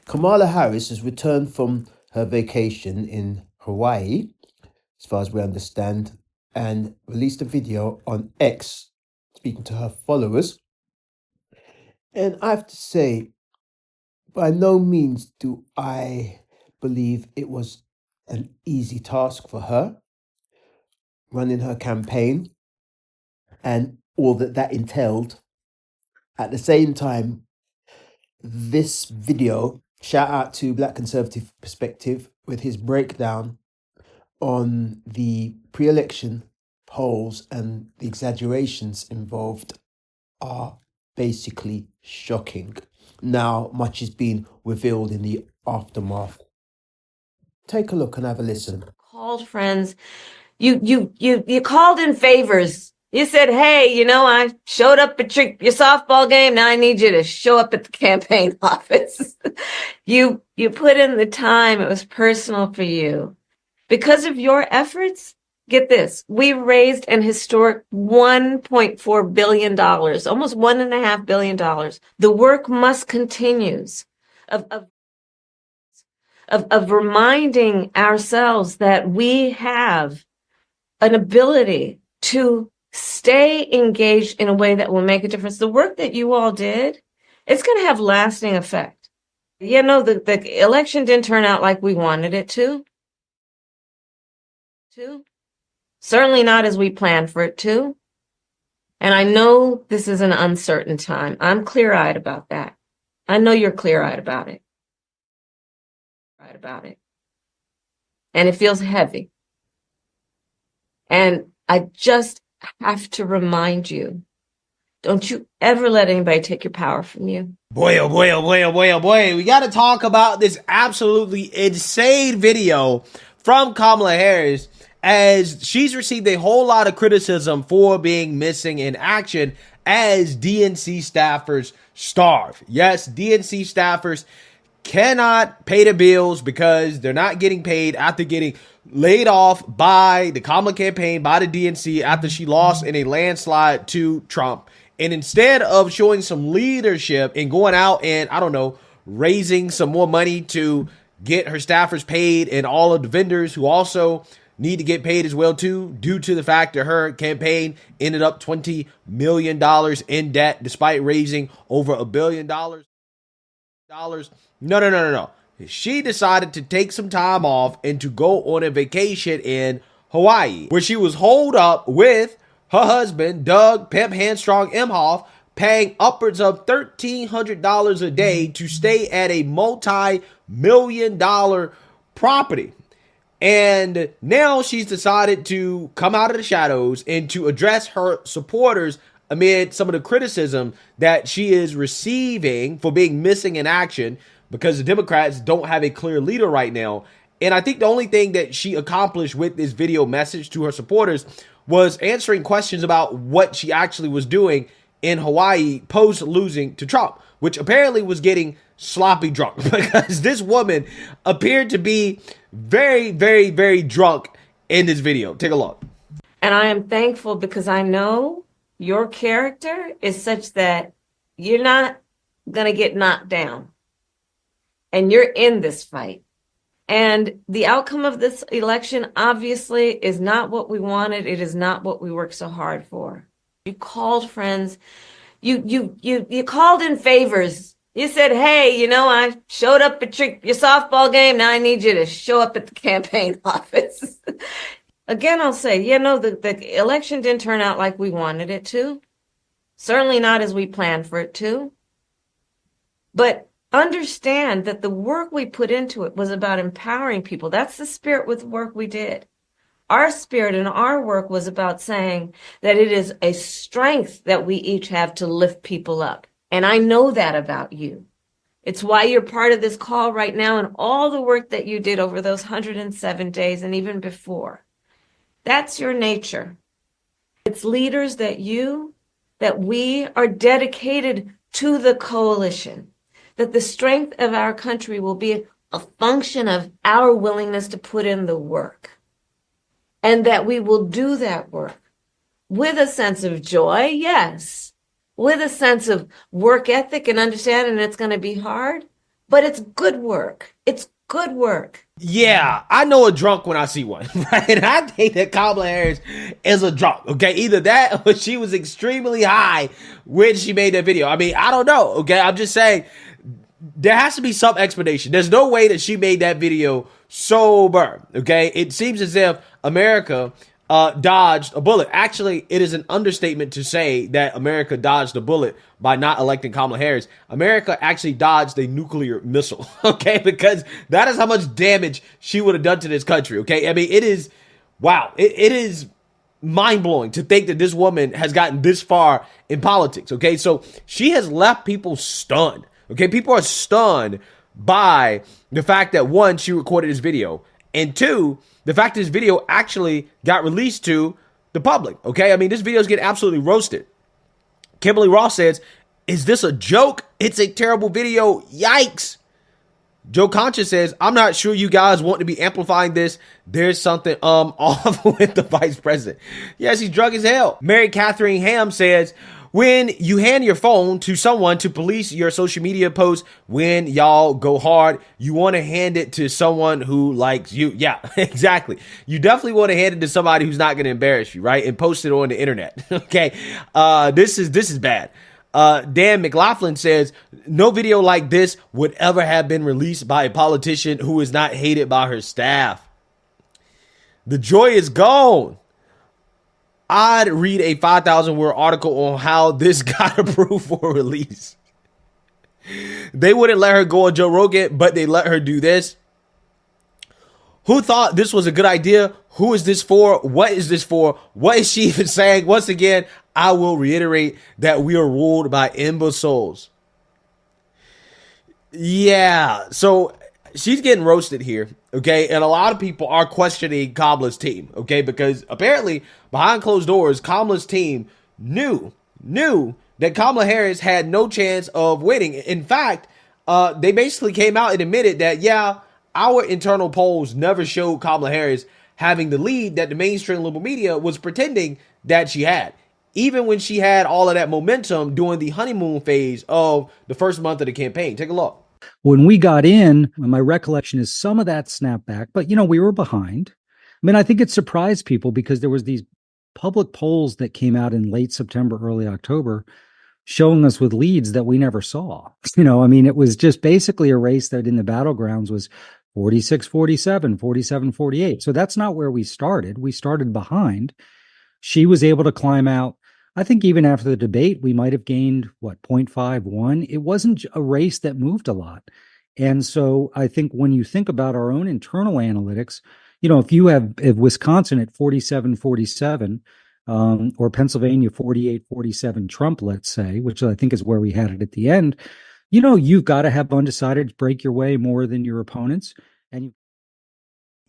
Kamala Harris has returned from her vacation in Hawaii, as far as we understand, and released a video on X speaking to her followers. And I have to say, by no means do I believe it was an easy task for her running her campaign and all that that entailed. At the same time, this video, shout out to Black Conservative Perspective with his breakdown on the pre-election polls and the exaggerations involved, are basically shocking. Now, much is being revealed in the aftermath. Take a look and have a listen. Called friends. You called in favors. You said, hey, I showed up at your softball game. Now I need you to show up at the campaign office. You put in the time. It was personal for you. Because of your efforts, get this, we raised an historic $1.4 billion, almost $1.5 billion. The work must continue of reminding ourselves that we have an ability to stay engaged in a way that will make a difference. The work that you all did, it's going to have lasting effect. The election didn't turn out like we wanted it to. Certainly not as we planned for it to. And I know this is an uncertain time. I'm clear-eyed about that. I know you're clear-eyed about it. And it feels heavy. And I just have to remind you, don't you ever let anybody take your power from you. Boy, oh boy, oh boy, oh boy, oh boy. We got to talk about this absolutely insane video from Kamala Harris, as she's received a whole lot of criticism for being missing in action as DNC staffers starve. Yes, DNC staffers cannot pay the bills because they're not getting paid after getting laid off by the Kamala campaign, by the DNC, after she lost in a landslide to Trump. And instead of showing some leadership and going out and, I don't know, raising some more money to get her staffers paid and all of the vendors who also need to get paid as well too, due to the fact that her campaign ended up $20 million in debt despite raising over $1 billion. No. She decided to take some time off and to go on a vacation in Hawaii, where she was holed up with her husband, Doug Pimp Handstrong Emhoff, paying upwards of $1,300 a day to stay at a multi-million-dollar property. And now she's decided to come out of the shadows and to address her supporters amid some of the criticism that she is receiving for being missing in action, because the Democrats don't have a clear leader right now. And I think the only thing that she accomplished with this video message to her supporters was answering questions about what she actually was doing in Hawaii post losing to Trump, which apparently was getting sloppy drunk, because this woman appeared to be very, very, very drunk in this video. Take a look. And I am thankful, because I know your character is such that you're not going to get knocked down. And you're in this fight. And the outcome of this election obviously is not what we wanted. It is not what we worked so hard for. You called friends. You called in favors. You said, hey, I showed up at your softball game. Now I need you to show up at the campaign office. Again, I'll say, the election didn't turn out like we wanted it to. Certainly not as we planned for it to. But understand that the work we put into it was about empowering people. That's the spirit with the work we did. Our spirit and our work was about saying that it is a strength that we each have to lift people up. And I know that about you. It's why you're part of this call right now, and all the work that you did over those 107 days and even before. That's your nature. It's leaders that we are dedicated to the coalition. That the strength of our country will be a function of our willingness to put in the work. And that we will do that work with a sense of joy, yes, with a sense of work ethic and understanding it's going to be hard, but it's good work. It's good work. Yeah, I know a drunk when I see one, right? And I think that Kamala Harris is a drunk, okay? Either that or she was extremely high when she made that video. I mean, I don't know, okay? I'm just saying there has to be some explanation. There's no way that she made that video sober, okay? It seems as if America dodged a bullet. Actually, it is an understatement to say that America dodged a bullet by not electing Kamala Harris. America actually dodged a nuclear missile, okay? Because that is how much damage she would have done to this country, okay? I mean, it is, wow, it is mind-blowing to think that this woman has gotten this far in politics, okay? So she has left people stunned, okay? People are stunned by the fact that, one, she recorded this video, and two, the fact that this video actually got released to the public, okay? I mean, this video is getting absolutely roasted. Kimberly Ross says, is this a joke? It's a terrible video. Yikes. Joe Concha says, I'm not sure you guys want to be amplifying this. There's something off with the vice president. Yes, he's drunk as hell. Mary Catherine Ham says, when you hand your phone to someone to police your social media posts, when y'all go hard, you want to hand it to someone who likes you. Yeah, exactly. You definitely want to hand it to somebody who's not going to embarrass you, right? And post it on the internet. Okay. This is bad. Dan McLaughlin says, no video like this would ever have been released by a politician who is not hated by her staff. The joy is gone. I'd read a 5,000 word article on how this got approved for release. They wouldn't let her go on Joe Rogan, but they let her do this. Who thought this was a good idea? Who is this for? What is this for? What is she even saying? Once again, I will reiterate that we are ruled by imbeciles. Yeah, so she's getting roasted here, okay? And a lot of people are questioning Kamala's team, okay? Because apparently, behind closed doors, Kamala's team knew that Kamala Harris had no chance of winning. In fact, they basically came out and admitted that, yeah, our internal polls never showed Kamala Harris having the lead that the mainstream liberal media was pretending that she had. Even when she had all of that momentum during the honeymoon phase of the first month of the campaign. Take a look. When we got in, my recollection is some of that snapped back, but we were behind. I mean, I think it surprised people because there was these public polls that came out in late September, early October, showing us with leads that we never saw. I mean, it was just basically a race that in the battlegrounds was 46-47, 47-48. So that's not where we started. We started behind. She was able to climb out. I think even after the debate, we might have gained, 0.51. It wasn't a race that moved a lot. And so I think when you think about our own internal analytics, if you have Wisconsin at 47-47, or Pennsylvania 48-47 Trump, let's say, which I think is where we had it at the end, you've got to have undecided break your way more than your opponents.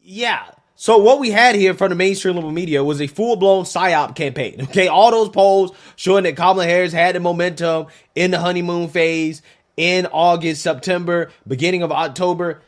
Yeah. So what we had here from the mainstream liberal media was a full-blown PSYOP campaign. Okay, all those polls showing that Kamala Harris had the momentum in the honeymoon phase in August, September, beginning of October.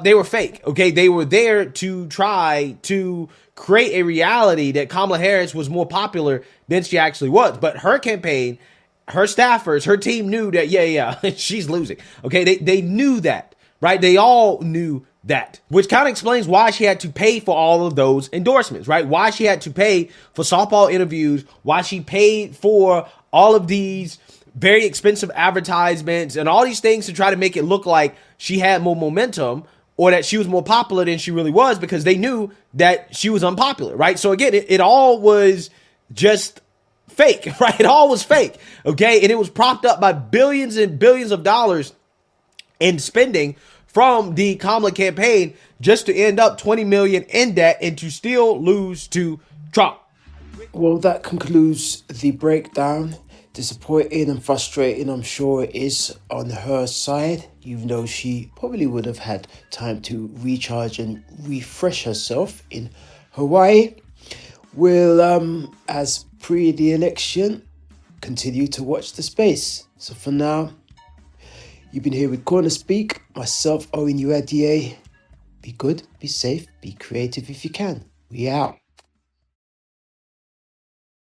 They were fake. Okay, they were there to try to create a reality that Kamala Harris was more popular than she actually was. But her campaign, her staffers, her team knew that, yeah, she's losing. Okay, they knew that, right? They all knew that, which kind of explains why she had to pay for all of those endorsements, right? Why she had to pay for softball interviews, why she paid for all of these very expensive advertisements and all these things to try to make it look like she had more momentum or that she was more popular than she really was, because they knew that she was unpopular, right? So again, it all was just fake, right? It all was fake, okay? And it was propped up by billions and billions of dollars in spending from the Kamala campaign just to end up 20 million in debt and to still lose to Trump. Well, that concludes the breakdown. Disappointing and frustrating, I'm sure it is on her side, even though she probably would have had time to recharge and refresh herself in Hawaii. We'll, as pre the election, continue to watch the space. So for now, you've been here with CornerSpeak, myself, Owen Uadier. Be good, be safe, be creative if you can. We out.